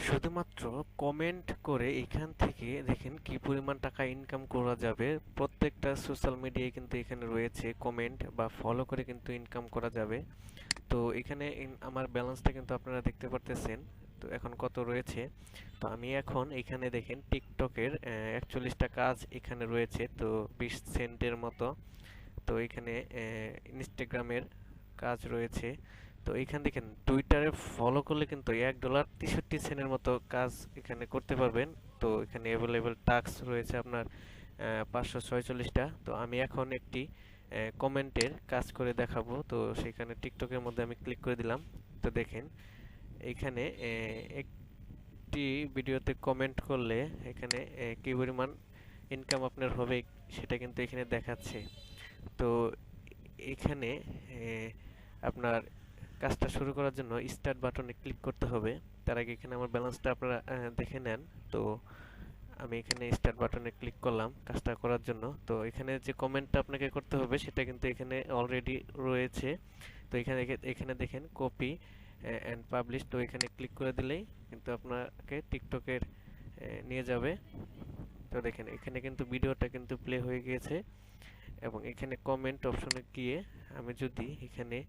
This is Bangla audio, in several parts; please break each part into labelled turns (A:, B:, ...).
A: শুধুমাত্র কমেন্ট করে এখান থেকে দেখেন কি পরিমাণ টাকা ইনকাম করা যাবে। প্রত্যেকটা সোশ্যাল মিডিয়ায় কিন্তু এখানে রয়েছে কমেন্ট বা ফলো করে কিন্তু ইনকাম করা যাবে। তো এখানে আমার ব্যালেন্সটা কিন্তু আপনারা দেখতে পারতেছেন। তো এখন কত রয়েছে, তো আমি এখন এখানে দেখেন টিকটকের 41টা কাজ এখানে রয়েছে, তো 20 সেন্টের মতো। তো এখানে ইনস্টাগ্রামের কাজ রয়েছে। তো এইখান দেখেন টুইটারে ফলো করলে কিন্তু $1.63 মতো কাজ এখানে করতে পারবেন। তো এখানে অ্যাভেলেবেল টাস্ক রয়েছে আপনার 546টা। তো আমি এখন একটি কমেন্টের কাজ করে দেখাবো। তো সেখানে টিকটকের মধ্যে আমি ক্লিক করে দিলাম। তো দেখেন এইখানে একটি ভিডিওতে কমেন্ট করলে এখানে কি পরিমাণ ইনকাম আপনার হবে সেটা কিন্তু এখানে দেখাচ্ছে। তো এখানে আপনার কাজটা শুরু করার জন্য স্টার্ট বাটনে ক্লিক করতে হবে। তার আগে এখানে আমার ব্যালেন্সটা আপনারা দেখে নেন। তো আমি এখানে স্টার্ট বাটনে ক্লিক করলাম কাজটা করার জন্য। তো এখানে যে কমেন্টটা আপনাকে করতে হবে সেটা কিন্তু এখানে অলরেডি রয়েছে। তো এখানে দেখেন কপি অ্যান্ড পাবলিশ। তো এখানে ক্লিক করে দিলেই কিন্তু আপনাকে টিকটকের নিয়ে যাবে। তো দেখেন এখানে কিন্তু ভিডিওটা কিন্তু প্লে হয়ে গিয়েছে, এবং এখানে কমেন্ট অপশনে গিয়ে আমি যদি এখানে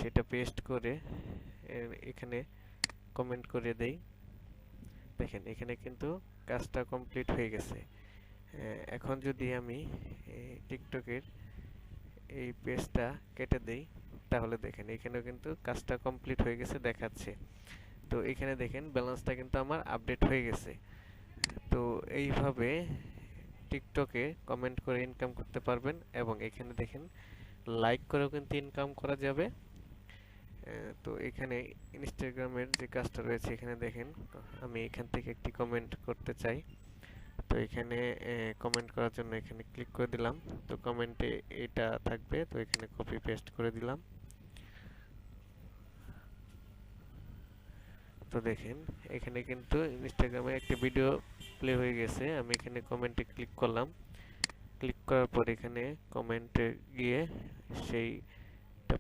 A: সেটা পেস্ট করে এখানে কমেন্ট করে দেই, দেখেন এখানে কিন্তু কাজটা কমপ্লিট হয়ে গেছে। এখন যদি আমি টিকটকের এই পেজটা কেটে দেই, তাহলে দেখেন এখানেও কিন্তু কাজটা কমপ্লিট হয়ে গেছে দেখাচ্ছে। তো এখানে দেখেন ব্যালেন্সটা কিন্তু আমার আপডেট হয়ে গেছে। তো এইভাবে টিকটকে কমেন্ট করে ইনকাম করতে পারবেন, এবং এখানে দেখেন লাইক করেও কিন্তু ইনকাম করা যাবে। তো এখানে ইনস্টাগ্রামের যে কাজটা রয়েছে এখানে দেখেন আমি এখান থেকে একটি কমেন্ট করতে চাই। তো এখানে কমেন্ট করার জন্য এখানে ক্লিক করে দিলাম। তো কমেন্টে এটা থাকবে, তো এখানে কপি পেস্ট করে দিলাম। তো দেখেন এখানে কিন্তু ইনস্টাগ্রামে একটি ভিডিও প্লে হয়ে গেছে। আমি এখানে কমেন্টে ক্লিক করলাম। ক্লিক করার পর এখানে কমেন্টে গিয়ে সেইটা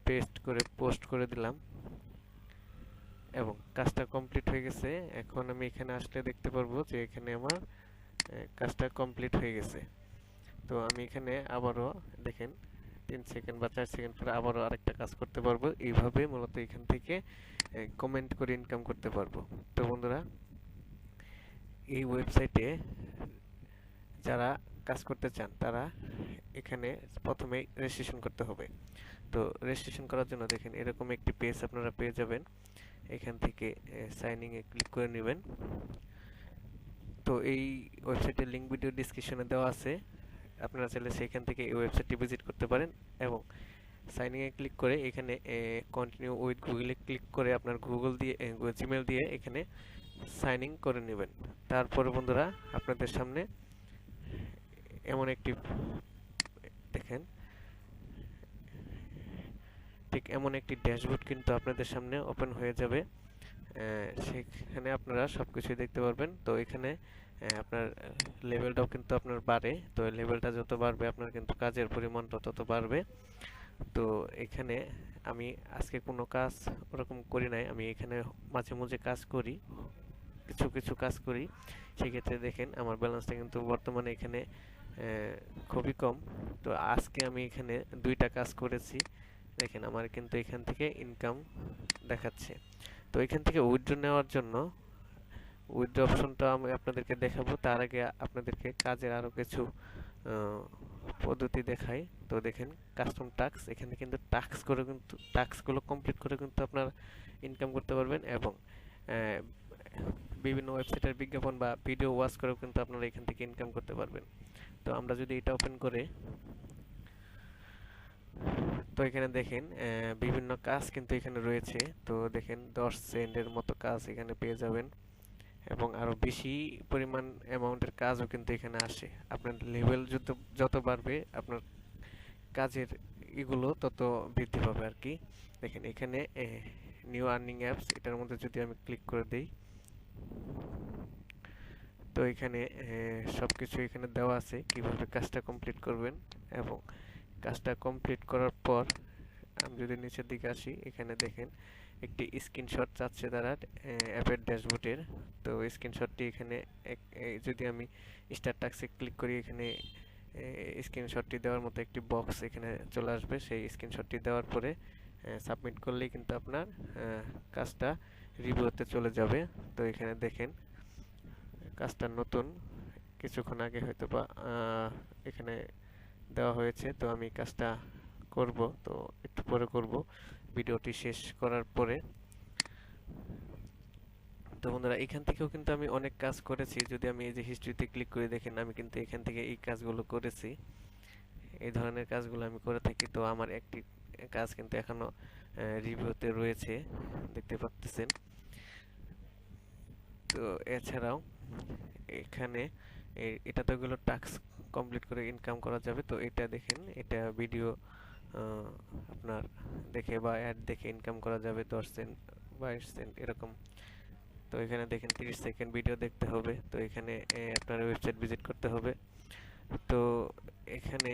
A: পেস্ট করে পোস্ট করে দিলাম, এবং কাজটা কমপ্লিট হয়ে গেছে। এখন আমি এখানে আসলে দেখতে পারবো যে এখানে আমার কাজটা কমপ্লিট হয়ে গেছে। তো আমি এখানে আবারও দেখেন 3 সেকেন্ড বা 4 সেকেন্ড পরে আবারও আরেকটা কাজ করতে পারবো। এইভাবে মূলত এখান থেকে কমেন্ট করে ইনকাম করতে পারবো। তো বন্ধুরা, এই ওয়েবসাইটে যারা কাজ করতে চান তারা এখানে প্রথমে রেজিস্ট্রেশন করতে হবে। তো রেজিস্ট্রেশন করার জন্য দেখেন এরকম একটি পেজ আপনারা পেয়ে যাবেন। এখান থেকে সাইন ইন এ ক্লিক করে নেবেন। তো এই ওয়েবসাইটের লিংক ভিডিও ডিসক্রিপশনে দেওয়া আছে। আপনারা চাইলে সেখান থেকে এই ওয়েবসাইটটি ভিজিট করতে পারেন, এবং সাইন ইনে ক্লিক করে এখানে কন্টিনিউ উইথ গুগলে ক্লিক করে আপনার গুগল দিয়ে জিমেল দিয়ে এখানে সাইন ইন করে নেবেন। তারপরে বন্ধুরা আপনাদের সামনে এমন একটি দেখেন ঠিক এমন একটি ড্যাশবোর্ড কিন্তু আপনাদের সামনে ওপেন হয়ে যাবে। সেখানে আপনারা সবকিছুই দেখতে পারবেন। তো এখানে আপনার লেভেলটাও কিন্তু আপনার বাড়ে। তো লেভেলটা যত বাড়বে আপনার কিন্তু কাজের পরিমাণটা তত বাড়বে। তো এখানে আমি আজকে কোনো কাজ ওরকম করি নাই, আমি এখানে মাঝে মাঝে কাজ করি, কিছু কিছু কাজ করি। সেক্ষেত্রে দেখেন আমার ব্যালেন্সটা কিন্তু বর্তমানে এখানে খুবই কম। তো আজকে আমি এখানে 2টা কাজ করেছি, দেখেন আমার কিন্তু এখান থেকে ইনকাম দেখাচ্ছে। তো এখান থেকে উইথড্র নেওয়ার জন্য উইথড্র অপশনটা আমি আপনাদেরকে দেখাবো। তার আগে আপনাদেরকে কাজের আরও কিছু পদ্ধতি দেখাই। তো দেখেন কাস্টম টাস্ক, এখানে কিন্তু টাস্ক করে কিন্তু টাস্কগুলো কমপ্লিট করে কিন্তু আপনারা ইনকাম করতে পারবেন, এবং বিভিন্ন ওয়েবসাইটের বিজ্ঞাপন বা ভিডিও ওয়াচ করেও কিন্তু আপনারা এখান থেকে ইনকাম করতে পারবেন। তো আমরা যদি এটা ওপেন করে, তো এখানে দেখেন বিভিন্ন কাজ কিন্তু এখানে রয়েছে। তো দেখেন 10 সেন্টের মতো কাজ এখানে পেয়ে যাবেন, এবং আরো বেশি পরিমাণ অ্যামাউন্টের কাজও কিন্তু এখানে আসে। আপনার লেভেল যত যত বাড়বে আপনার কাজের এগুলো তত বৃদ্ধি পাবে আর কি। দেখেন এখানে নিউ আর্নিং অ্যাপস, এটার মধ্যে যদি আমি ক্লিক করে দিই, তো এখানে সবকিছু এখানে দেওয়া আছে কিভাবে কাজটা কমপ্লিট করবেন। এবং কাজটা কমপ্লিট করার পর আমি যদি নিচের দিকে আসি, এখানে দেখেন একটি স্ক্রিনশট চাচ্ছে তারা অ্যাপের ড্যাশবোর্ডের। তো স্ক্রিনশটটি এখানে যদি আমি স্টার টাক্সে ক্লিক করি, এখানে স্ক্রিনশটটি দেওয়ার মতো একটি বক্স এখানে চলে আসবে। সেই স্ক্রিনশটটি দেওয়ার পরে সাবমিট করলেই কিন্তু আপনার কাজটা রিভিউ হতে চলে যাবে। তো এখানে দেখেন কাজটা নতুন, কিছুক্ষণ আগে হয়তো বা এখানে দেওয়া হয়েছে। তো আমি কাজটা করব, তো একটু পরে করব ভিডিওটি শেষ করার পরে। তো বন্ধুরা, এখান থেকেও কিন্তু আমি অনেক কাজ করেছি। যদি আমি এই যে হিস্ট্রিতে ক্লিক করে দেখেন, আমি কিন্তু এখান থেকে এই কাজগুলো করেছি। এই ধরনের কাজগুলো আমি করে থাকি। তো আমার একটি কাজ কিন্তু এখনো রিভিউতে রয়েছে, দেখতে পাচ্ছেন। তো এছাড়াও এখানে এটা তো এগুলো টাস্ক কমপ্লিট করে ইনকাম করা যাবে। তো এটা দেখেন, এটা ভিডিও আপনার দেখে বা অ্যাড দেখে ইনকাম করা যাবে 10 সেন্ট 22 সেন্ট এরকম। তো এখানে দেখেন 30 সেকেন্ড ভিডিও দেখতে হবে। তো এখানে আপনার ওয়েবসাইট ভিজিট করতে হবে। তো এখানে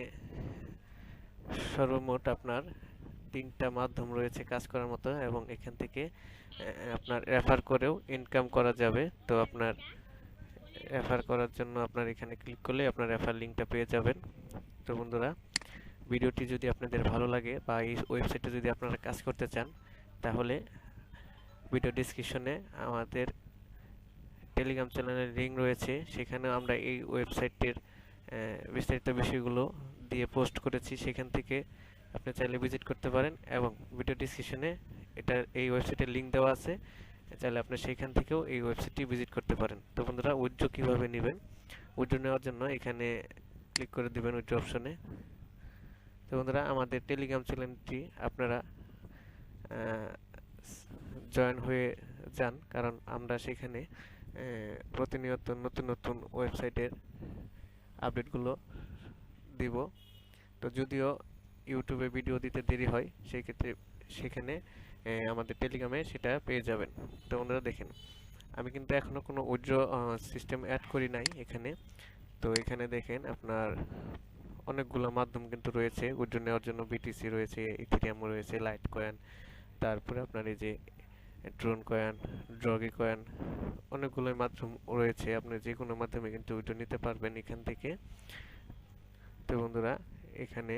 A: সর্বমোট আপনার 3টা মাধ্যম রয়েছে কাজ করার মতো, এবং এখান থেকে আপনার রেফার করেও ইনকাম করা যাবে। তো আপনার রেফার করার জন্য আপনার এখানে ক্লিক করলে আপনার রেফার লিঙ্কটা পেয়ে যাবেন। তো বন্ধুরা, ভিডিওটি যদি আপনাদের ভালো লাগে বা এই ওয়েবসাইটে যদি আপনারা কাজ করতে চান, তাহলে ভিডিও ডেসক্রিপশনে আমাদের টেলিগ্রাম চ্যানেলের লিঙ্ক রয়েছে। সেখানে আমরা এই ওয়েবসাইটের বিস্তারিত বিষয়গুলো দিয়ে পোস্ট করেছি। সেখান থেকে আপনি চাইলে ভিজিট করতে পারেন, এবং ভিডিও ডেসক্রিপশনে এই ওয়েবসাইটের লিঙ্ক দেওয়া আছে। চাইলে আপনি সেইখান থেকেও এই ওয়েবসাইটটি ভিজিট করতে পারেন। তো বন্ধুরা, উইথড্র কীভাবে নেবেন? উইথড্র নেওয়ার জন্য এখানে ক্লিক করে দিবেন উইথড্র অপশনে। তো বন্ধুরা, আমাদের টেলিগ্রাম চ্যানেলটি আপনারা জয়েন হয়ে যান, কারণ আমরা সেখানে প্রতিনিয়ত নতুন নতুন ওয়েবসাইটের আপডেটগুলো দিব। তো যদিও ইউটিউবে ভিডিও দিতে দেরি হয়, সেই ক্ষেত্রে সেখানে আমাদের টেলিগ্রামে সেটা পেয়ে যাবেন। তো বন্ধুরা দেখেন, আমি কিন্তু এখনো কোনো উইথড্র সিস্টেম অ্যাড করি নাই এখানে। তো এখানে দেখেন আপনার অনেকগুলো মাধ্যম কিন্তু রয়েছে উইথড্র নেওয়ার জন্য। বিটিসি রয়েছে, ইথেরিয়াম রয়েছে, লাইট কয়েন, তারপরে আপনার এই যে ড্রোন কয়েন, ড্রগি কয়েন, অনেকগুলোই মাধ্যম রয়েছে। আপনি যে কোনো মাধ্যমে কিন্তু উইথড্র নিতে পারবেন এখান থেকে। তো বন্ধুরা, এখানে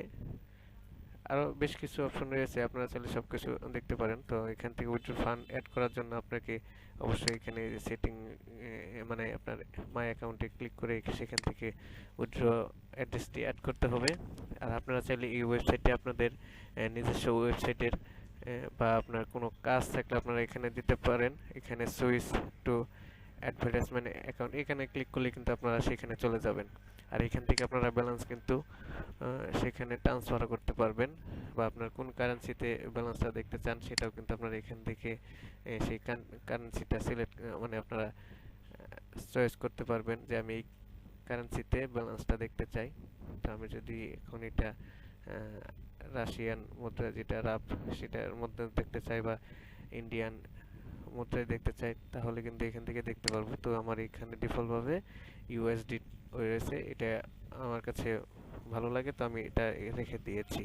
A: আরও বেশ কিছু অপশন রয়েছে, আপনারা চাইলে সব কিছু দেখতে পারেন। তো এখান থেকে উইথড্র ফান্ড অ্যাড করার জন্য আপনাকে অবশ্যই এখানে সেটিং মানে আপনার মাই অ্যাকাউন্টে ক্লিক করে সেখান থেকে উইথড্র অ্যাড্রেসটি অ্যাড করতে হবে। আর আপনারা চাইলে এই ওয়েবসাইটে আপনাদের নিজস্ব ওয়েবসাইটের বা আপনার কোনো কাজ থাকলে আপনারা এখানে দিতে পারেন। এখানে সুইচ টু অ্যাডভার্টাইজমেন্ট অ্যাকাউন্ট, এখানে ক্লিক করলে কিন্তু আপনারা সেখানে চলে যাবেন। আর এখান থেকে আপনারা ব্যালেন্স কিন্তু সেখানে ট্রান্সফার করতে পারবেন, বা আপনার কোন কারেন্সিতে ব্যালেন্সটা দেখতে চান সেটাও কিন্তু আপনারা এখান থেকে সেই কারেন্সিটা সিলেক্ট মানে আপনারা চয়েস করতে পারবেন যে আমি এই কারেন্সিতে ব্যালেন্সটা দেখতে চাই। তো আমি যদি এখন এটা রাশিয়ান মুদ্রা যেটা রাপ সেটার মধ্যে দেখতে চাই, বা ইন্ডিয়ান মুদ্রায় দেখতে চাই, তাহলে কিন্তু এখান থেকে দেখতে পারবো। তো আমার এখানে ডিফল্টভাবে ইউএসডি রয়েছে, এটা আমার কাছে ভালো লাগে, তো আমি এটা রেখে দিয়েছি।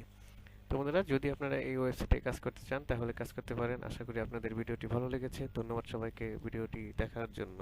A: তো বন্ধুরা, যদি আপনারা এই ওয়েবসাইটে কাজ করতে চান তাহলে কাজ করতে পারেন। আশা করি আপনাদের ভিডিওটি ভালো লেগেছে। ধন্যবাদ সবাইকে ভিডিওটি দেখার জন্য।